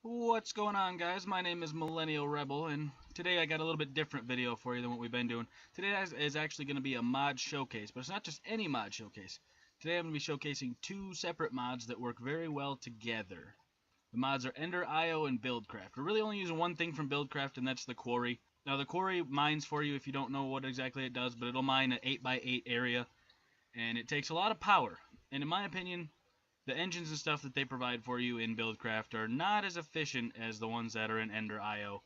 What's going on, guys? My name is Millennial Rebel, and today I got a little bit different video for you than what we've been doing. Today is actually going to be a mod showcase, but it's not just any mod showcase. Today I'm going to be showcasing two separate mods that work very well together. The mods are EnderIO and Buildcraft. We're really only using one thing from Buildcraft, and that's the Quarry. Now, the Quarry mines for you if you don't know what exactly it does, but it'll mine an 8x8 area, and it takes a lot of power. And in my opinion, the engines and stuff that they provide for you in Buildcraft are not as efficient as the ones that are in EnderIO.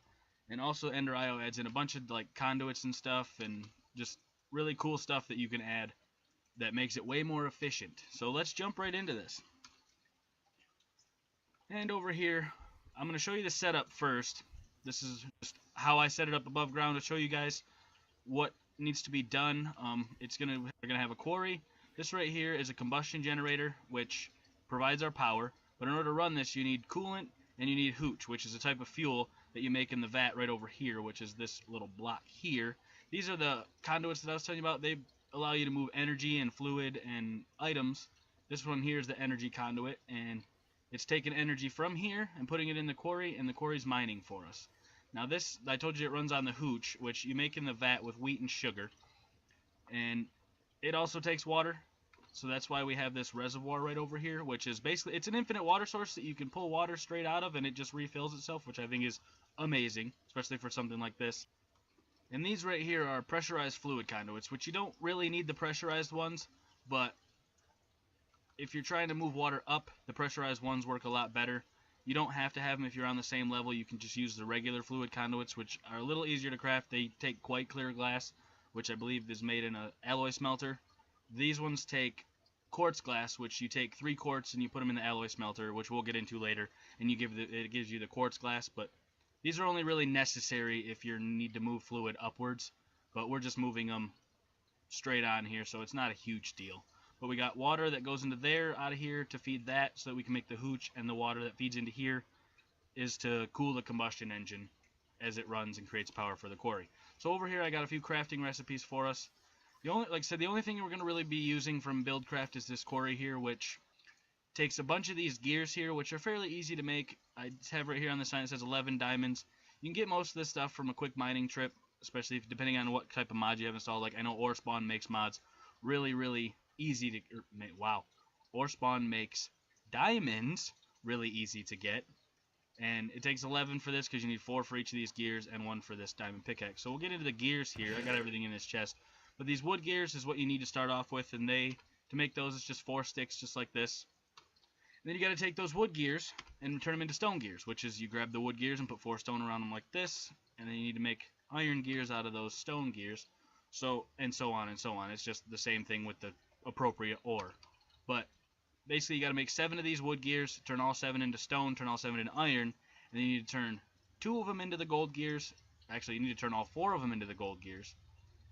And also EnderIO adds in a bunch of like conduits and stuff and just really cool stuff that you can add that makes it way more efficient. So let's jump right into this. And over here, I'm going to show you the setup first. This is just how I set it up above ground to show you guys what needs to be done. We're going to have a quarry. This right here is a combustion generator, which provides our power, but in order to run this you need coolant and you need hooch, which is a type of fuel that you make in the vat right over here, which is this little block here. These are the conduits that I was telling you about. They allow you to move energy and fluid and items. This one here is the energy conduit, and it's taking energy from here and putting it in the quarry, and the quarry's mining for us. Now this, I told you, it runs on the hooch, which you make in the vat with wheat and sugar, and it also takes water. So that's why we have this reservoir right over here, which is basically, it's an infinite water source that you can pull water straight out of and it just refills itself, which I think is amazing, especially for something like this. And these right here are pressurized fluid conduits, which you don't really need the pressurized ones, but if you're trying to move water up, the pressurized ones work a lot better. You don't have to have them if you're on the same level. You can just use the regular fluid conduits, which are a little easier to craft. They take quite clear glass, which I believe is made in an alloy smelter. These ones take quartz glass, which you take 3 quartz and you put them in the alloy smelter, which we'll get into later, and it gives you the quartz glass. But these are only really necessary if you need to move fluid upwards, but we're just moving them straight on here, so it's not a huge deal. But we got water that goes into there out of here to feed that so that we can make the hooch, and the water that feeds into here is to cool the combustion engine as it runs and creates power for the quarry. So over here I got a few crafting recipes for us. Like I said, the only thing we're going to really be using from Buildcraft is this quarry here, which takes a bunch of these gears here, which are fairly easy to make. I have right here on the sign it says 11 diamonds. You can get most of this stuff from a quick mining trip, especially depending on what type of mod you have installed. Like I know Orespawn makes mods really easy to... wow. Orespawn makes diamonds really easy to get. And it takes 11 for this because you need 4 for each of these gears and 1 for this diamond pickaxe. So we'll get into the gears here. I got everything in this chest. But these wood gears is what you need to start off with, and to make those, it's just 4 sticks just like this. And then you got to take those wood gears and turn them into stone gears, which is you grab the wood gears and put 4 stone around them like this, and then you need to make iron gears out of those stone gears, and so on and so on. It's just the same thing with the appropriate ore. But basically you got to make 7 of these wood gears, turn all 7 into stone, turn all 7 into iron, and then you need to turn 2 of them into the gold gears. Actually, you need to turn all 4 of them into the gold gears,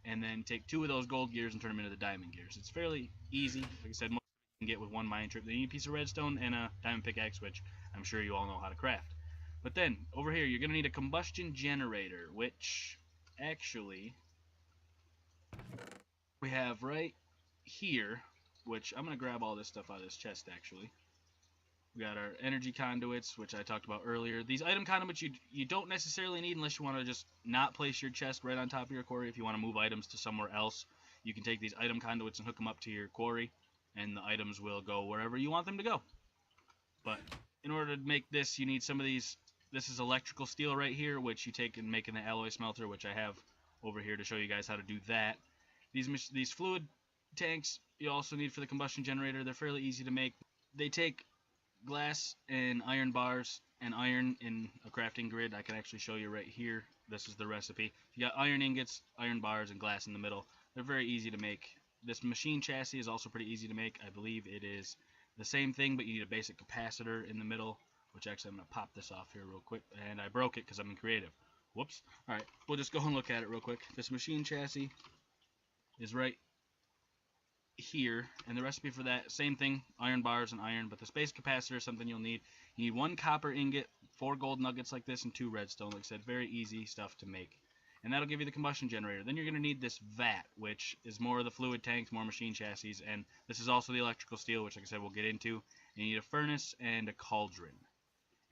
and then take 2 of those gold gears and turn them into the diamond gears. It's fairly easy. Like I said, most you can get with one mining trip. Then you need a piece of redstone and a diamond pickaxe, which I'm sure you all know how to craft. But then, over here, you're going to need a combustion generator, which actually we have right here, which I'm going to grab all this stuff out of this chest, actually. We got our energy conduits, which I talked about earlier. These item conduits you don't necessarily need unless you want to just not place your chest right on top of your quarry. If you want to move items to somewhere else, you can take these item conduits and hook them up to your quarry, and the items will go wherever you want them to go. But in order to make this, you need some of these. This is electrical steel right here, which you take and make in the alloy smelter, which I have over here to show you guys how to do that. These fluid tanks you also need for the combustion generator. They're fairly easy to make. They take glass and iron bars and iron in a crafting grid. I can actually show you right here. This is the recipe. You got iron ingots, iron bars, and glass in the middle. They're very easy to make. This machine chassis is also pretty easy to make. I believe it is the same thing, but you need a basic capacitor in the middle, which actually I'm going to pop this off here real quick. And I broke it because I'm in creative. Whoops. Alright, we'll just go and look at it real quick. This machine chassis is right here, and the recipe for that, same thing, iron bars and iron, but the space capacitor is something you'll need. You need 1 copper ingot, 4 gold nuggets like this, and 2 redstone. Like I said, very easy stuff to make. And that'll give you the combustion generator. Then you're going to need this vat, which is more of the fluid tanks, more machine chassis, and this is also the electrical steel, which like I said we'll get into. And you need a furnace and a cauldron.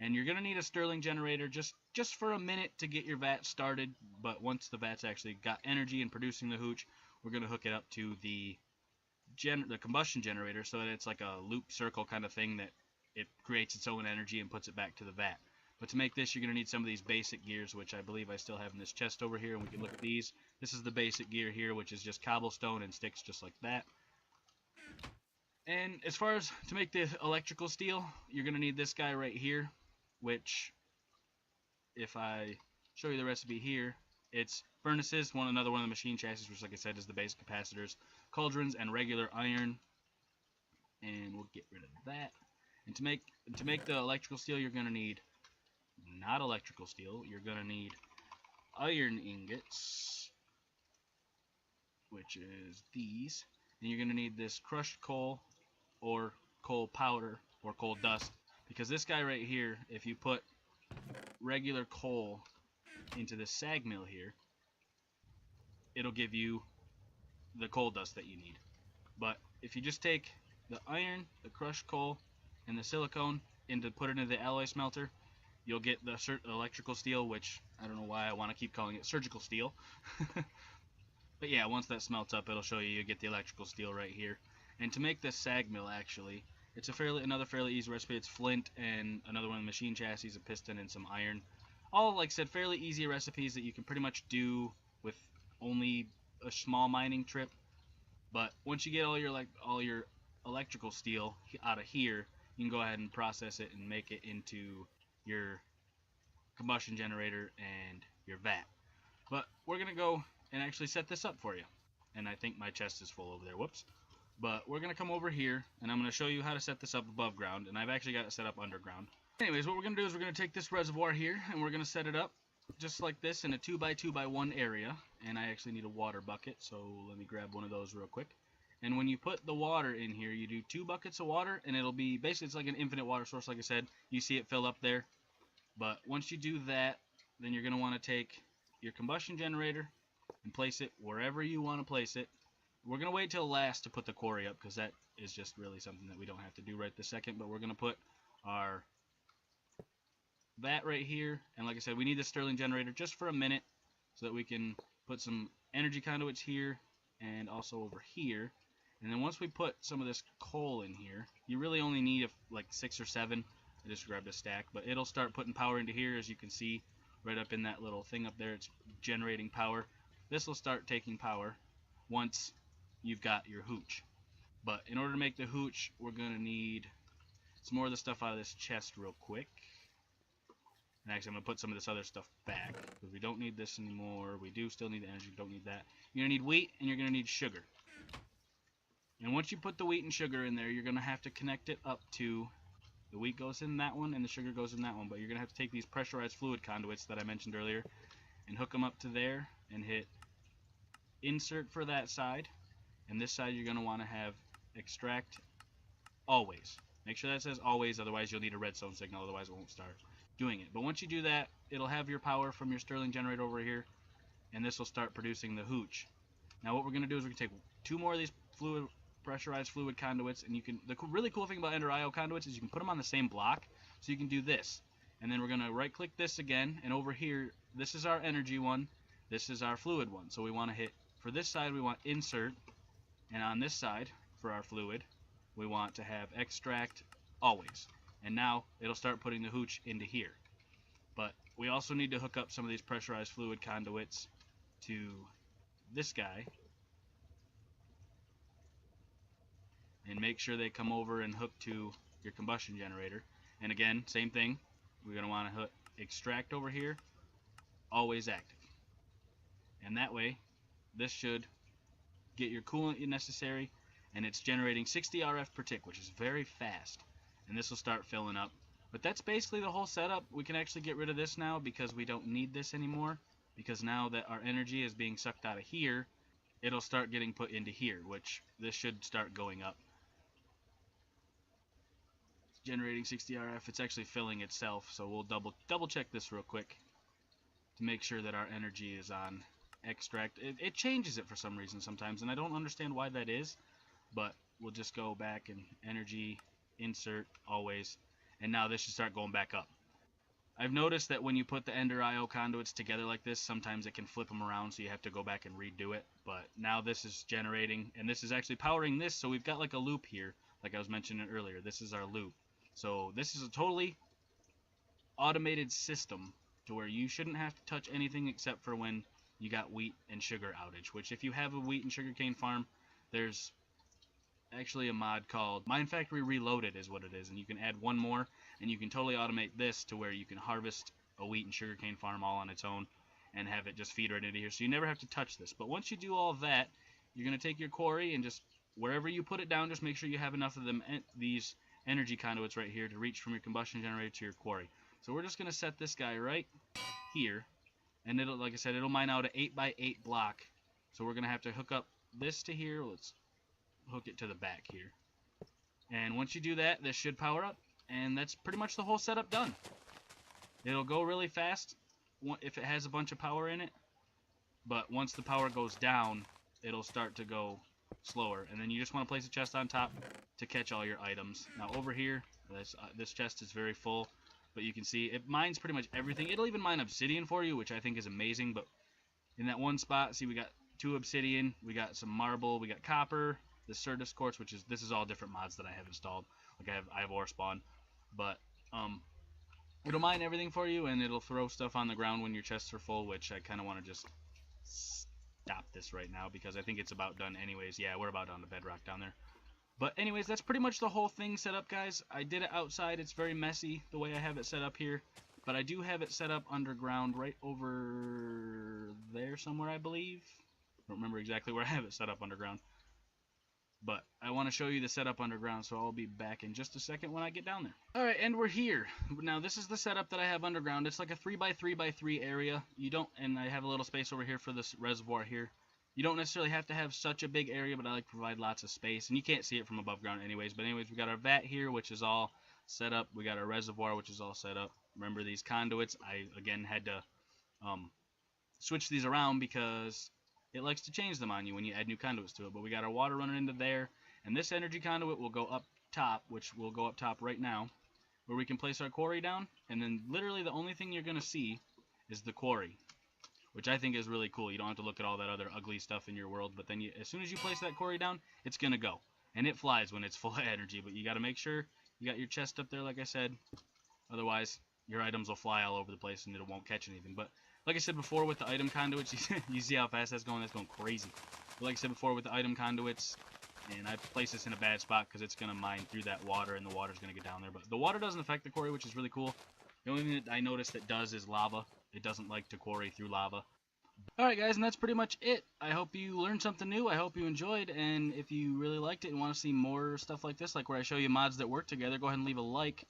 And you're going to need a Stirling generator just for a minute to get your vat started, but once the vat's actually got energy and producing the hooch, we're going to hook it up to the combustion generator so that it's like a loop circle kind of thing that it creates its own energy and puts it back to the vat. But to make this, you're going to need some of these basic gears, which I believe I still have in this chest over here, and we can look at these. This is the basic gear here, which is just cobblestone and sticks just like that. And as far as to make the electrical steel, you're going to need this guy right here, which, if I show you the recipe here, it's furnaces, another one of the machine chassis, which, like I said, is the base capacitors, cauldrons, and regular iron. And we'll get rid of that. And to make the electrical steel, you're going to need not electrical steel. You're going to need iron ingots, which is these. And you're going to need this crushed coal or coal powder or coal dust, because this guy right here, if you put regular coal into the sag mill here, it'll give you the coal dust that you need. But if you just take the iron, the crushed coal, and the silicone and to put it into the alloy smelter, you'll get the electrical steel, which I don't know why I want to keep calling it surgical steel. But yeah, once that smelts up, it'll show you get the electrical steel right here. And to make this sag mill, actually, it's another fairly easy recipe. It's flint and another one of the machine chassis, a piston, and some iron. All, like I said, fairly easy recipes that you can pretty much do with only a small mining trip. But once you get all your electrical steel out of here, you can go ahead and process it and make it into your combustion generator and your vat. But we're gonna go and actually set this up for you. And I think my chest is full over there. Whoops. But we're gonna come over here and I'm gonna show you how to set this up above ground, and I've actually got it set up underground. Anyways, what we're gonna do is we're gonna take this reservoir here and we're gonna set it up just like this in a 2x2x1 area. And I actually need a water bucket, so let me grab one of those real quick. And when you put the water in here, you do 2 buckets of water, and it'll be basically, it's like an infinite water source. Like I said, you see it fill up there. But once you do that, then you're going to want to take your combustion generator and place it wherever you want to place it. We're going to wait till last to put the quarry up, because that is just really something that we don't have to do right this second. But we're going to put our vat right here, and like I said, we need the Stirling generator just for a minute so that we can put some energy conduits here and also over here. And then once we put some of this coal in here, you really only need like 6 or 7. I just grabbed a stack, but it'll start putting power into here. As you can see right up in that little thing up there, it's generating power. This will start taking power once you've got your hooch. But in order to make the hooch, we're going to need some more of the stuff out of this chest real quick. And actually, I'm going to put some of this other stuff back, because we don't need this anymore. We do still need the energy, don't need that. You're going to need wheat, and you're going to need sugar. And once you put the wheat and sugar in there, you're going to have to connect it up to, the wheat goes in that one and the sugar goes in that one, but you're going to have to take these pressurized fluid conduits that I mentioned earlier and hook them up to there and hit insert for that side. And this side you're going to want to have extract always. Make sure that says always, otherwise you'll need a redstone signal, otherwise it won't start doing it. But once you do that, it'll have your power from your Stirling generator over here, and this will start producing the hooch. Now what we're going to do is we're going to take 2 more of these pressurized fluid conduits, and you can, the really cool thing about EnderIO conduits is you can put them on the same block, so you can do this. And then we're going to right click this again, and over here, this is our energy one, this is our fluid one. So we want to hit, for this side we want insert, and on this side for our fluid we want to have extract always. And now it'll start putting the hooch into here. But we also need to hook up some of these pressurized fluid conduits to this guy and make sure they come over and hook to your combustion generator. And again, same thing, we're going to want to hook extract over here, always active. And that way, this should get your coolant necessary, and it's generating 60 RF per tick, which is very fast. And this will start filling up. But that's basically the whole setup. We can actually get rid of this now because we don't need this anymore, because now that our energy is being sucked out of here, it'll start getting put into here, which this should start going up. Generating 60 RF, it's actually filling itself, so we'll double check this real quick to make sure that our energy is on extract. It changes it for some reason sometimes, and I don't understand why that is, but we'll just go back and energy insert always, and now this should start going back up. I've noticed that when you put the EnderIO conduits together like this, sometimes it can flip them around, so you have to go back and redo it. But now this is generating, and this is actually powering this, so we've got like a loop here, like I was mentioning earlier. This is our loop. So this is a totally automated system to where you shouldn't have to touch anything except for when you got wheat and sugar outage, which if you have a wheat and sugarcane farm, there's actually a mod called Mine Factory Reloaded is what it is, and you can add one more, and you can totally automate this to where you can harvest a wheat and sugarcane farm all on its own and have it just feed right into here, so you never have to touch this. But once you do all that, you're going to take your quarry and just wherever you put it down, just make sure you have enough of them, these energy conduits right here to reach from your combustion generator to your quarry. So we're just going to set this guy right here, and it'll, like I said, it'll mine out an 8x8 block. So we're going to have to hook up this to here. Let's hook it to the back here. And once you do that, this should power up, and that's pretty much the whole setup done. It'll go really fast if it has a bunch of power in it, but once the power goes down, it'll start to go slower. And then you just want to place a chest on top to catch all your items. Now over here, this chest is very full, but you can see it mines pretty much everything. It'll even mine obsidian for you, which I think is amazing. But in that one spot, see, we got 2 obsidian, we got some marble, we got copper, the Certus quartz, which is, this is all different mods that I have installed. Like I have ore spawn, but it'll mine everything for you, and it'll throw stuff on the ground when your chests are full, which I kind of want to just stop this right now because I think it's about done anyways. Yeah, we're about down to bedrock down there. But anyways, that's pretty much the whole thing set up, guys. I did it outside. It's very messy the way I have it set up here, but I do have it set up underground right over there somewhere, I believe. I don't remember exactly where I have it set up underground, but I want to show you the setup underground, so I'll be back in just a second when I get down there. Alright, and we're here. Now, this is the setup that I have underground. It's like a 3x3x3 area. You don't, and I have a little space over here for this reservoir here. You don't necessarily have to have such a big area, but I like to provide lots of space, and you can't see it from above ground anyways. But anyways, we got our vat here, which is all set up. We got our reservoir, which is all set up. Remember these conduits? I, again, had to switch these around because it likes to change them on you when you add new conduits to it. But we got our water running into there, and this energy conduit will go up top, which will go up top right now, where we can place our quarry down, and then literally the only thing you're going to see is the quarry, which I think is really cool. You don't have to look at all that other ugly stuff in your world, but then as soon as you place that quarry down, it's going to go. And it flies when it's full of energy, but you got to make sure you got your chest up there, like I said. Otherwise, your items will fly all over the place and it won't catch anything. But like I said before with the item conduits, you see how fast that's going crazy. But like I said before with the item conduits, and I placed this in a bad spot because it's going to mine through that water and the water's going to get down there. But the water doesn't affect the quarry, which is really cool. The only thing that I noticed that does is lava. It doesn't like to quarry through lava. Alright guys, and that's pretty much it. I hope you learned something new. I hope you enjoyed, and if you really liked it and want to see more stuff like this, like where I show you mods that work together, go ahead and leave a like.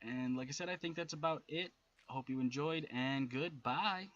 And like I said, I think that's about it. I hope you enjoyed, and goodbye.